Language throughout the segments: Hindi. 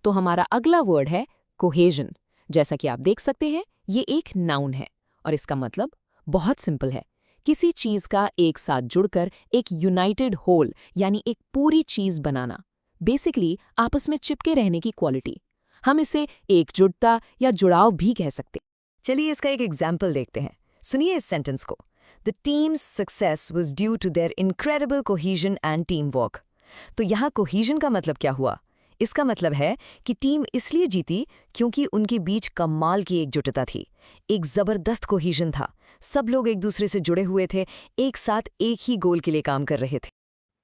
तो हमारा अगला वर्ड है कोहेजन। जैसा कि आप देख सकते हैं, ये एक नाउन है और इसका मतलब बहुत सिंपल है, किसी चीज का एक साथ जुड़कर एक यूनाइटेड होल यानी एक पूरी चीज बनाना। बेसिकली आपस में चिपके रहने की क्वालिटी। हम इसे एकजुटता या जुड़ाव भी कह सकते। चलिए इसका एक एग्जाम्पल देखते हैं। सुनिए इस सेंटेंस को। The team's success was due to their incredible cohesion and team work. तो यहाँ कोहीजन का मतलब क्या हुआ? इसका मतलब है कि टीम इसलिए जीती क्योंकि उनके बीच कमाल की एकजुटता थी। एक जबरदस्त कोहीजन था, सब लोग एक दूसरे से जुड़े हुए थे, एक साथ एक ही गोल के लिए काम कर रहे थे।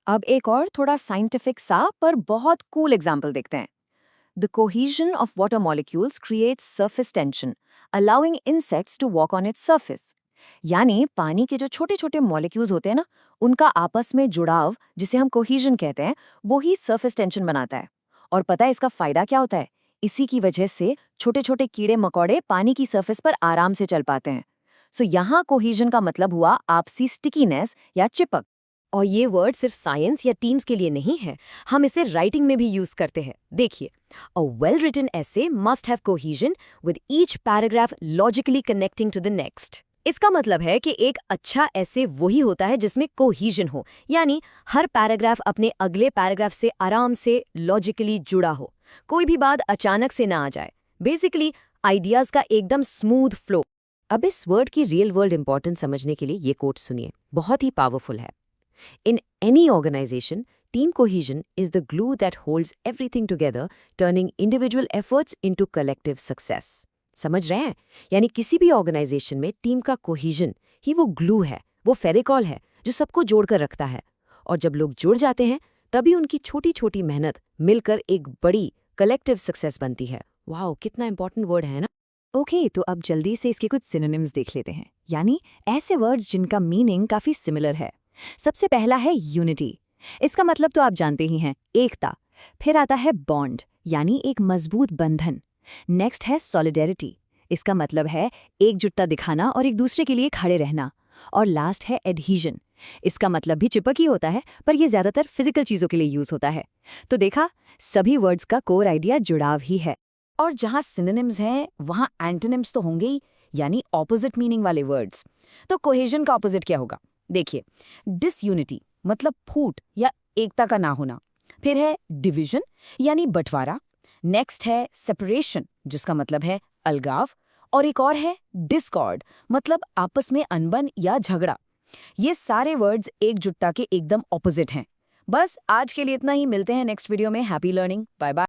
अब एक और थोड़ा साइंटिफिक सा पर बहुत कूल एग्जाम्पल देखते हैं। The cohesion of water molecules creates surface tension, allowing insects to walk on its surface. यानी पानी के जो छोटे छोटे मॉलिक्यूल्स होते हैं ना, उनका आपस में जुड़ाव, जिसे हम कोहीजन कहते हैं, वो ही सरफेस टेंशन बनाता है। और पता है इसका फायदा क्या होता है? इसी की वजह से छोटे छोटे कीड़े मकोड़े पानी की सरफेस पर आराम से चल पाते हैं। सो यहाँ कोहीजन का मतलब हुआ आपसी स्टिकीनेस या चिपक। और ये वर्ड सिर्फ साइंस या टीम्स के लिए नहीं है, हम इसे राइटिंग में भी यूज करते हैं। देखिए, a well written essay must have cohesion with each paragraph logically connecting to the next. इसका मतलब है कि एक अच्छा ऐसे वही होता है जिसमें कोहीजन हो, यानी हर पैराग्राफ अपने अगले पैराग्राफ से आराम से लॉजिकली जुड़ा हो, कोई भी बात अचानक से ना आ जाए। बेसिकली आइडियाज का एकदम स्मूथ फ्लो। अब इस वर्ड की रियल वर्ल्ड इंपॉर्टेंस समझने के लिए ये कोट सुनिए, बहुत ही पावरफुल है। In any organization, team cohesion is the glue that holds everything together, turning individual efforts into collective success. समझ रहे हैं? यानी किसी भी ऑर्गेनाइजेशन में टीम का कोहीजन ही वो ग्लू है, वो फेविकॉल है जो सबको जोड़कर रखता है। और जब लोग जुड़ जाते हैं, तभी उनकी छोटी छोटी मेहनत मिलकर एक बड़ी कलेक्टिव सक्सेस बनती है। वाओ, कितना इंपॉर्टेंट वर्ड है ना। ओके, तो अब जल्दी से इसके कुछ सिनोनिम्स देख लेते हैं, यानी ऐसे वर्ड्स जिनका मीनिंग काफी सिमिलर है। सबसे पहला है यूनिटी। इसका मतलब तो आप जानते ही हैं, एकता। फिर आता है बॉन्ड, यानी एक मजबूत बंधन। नेक्स्ट है सॉलिडेरिटी। इसका मतलब है एकजुटता दिखाना और एक दूसरे के लिए खड़े रहना। और लास्ट है एडहीजन। इसका मतलब भी चिपक ही होता है, पर यह ज्यादातर फिजिकल चीजों के लिए यूज होता है। तो देखा, सभी वर्ड्स का कोर आइडिया जुड़ाव ही है। और जहां सिनोनिम्स हैं, वहां एंटोनिम्स तो होंगे ही, यानी ऑपोजिट मीनिंग वाले वर्ड्स। तो कोहेजन का ऑपोजिट क्या होगा? देखिए, डिसयूनिटी मतलब फूट या एकता का ना होना। फिर है डिवीजन यानी बंटवारा। नेक्स्ट है सेपरेशन, जिसका मतलब है अलगाव। और एक और है डिस्कॉर्ड, मतलब आपस में अनबन या झगड़ा। ये सारे वर्ड्स एकजुटता के एकदम ऑपोजिट हैं। बस आज के लिए इतना ही, मिलते हैं नेक्स्ट वीडियो में। Happy learning, bye bye.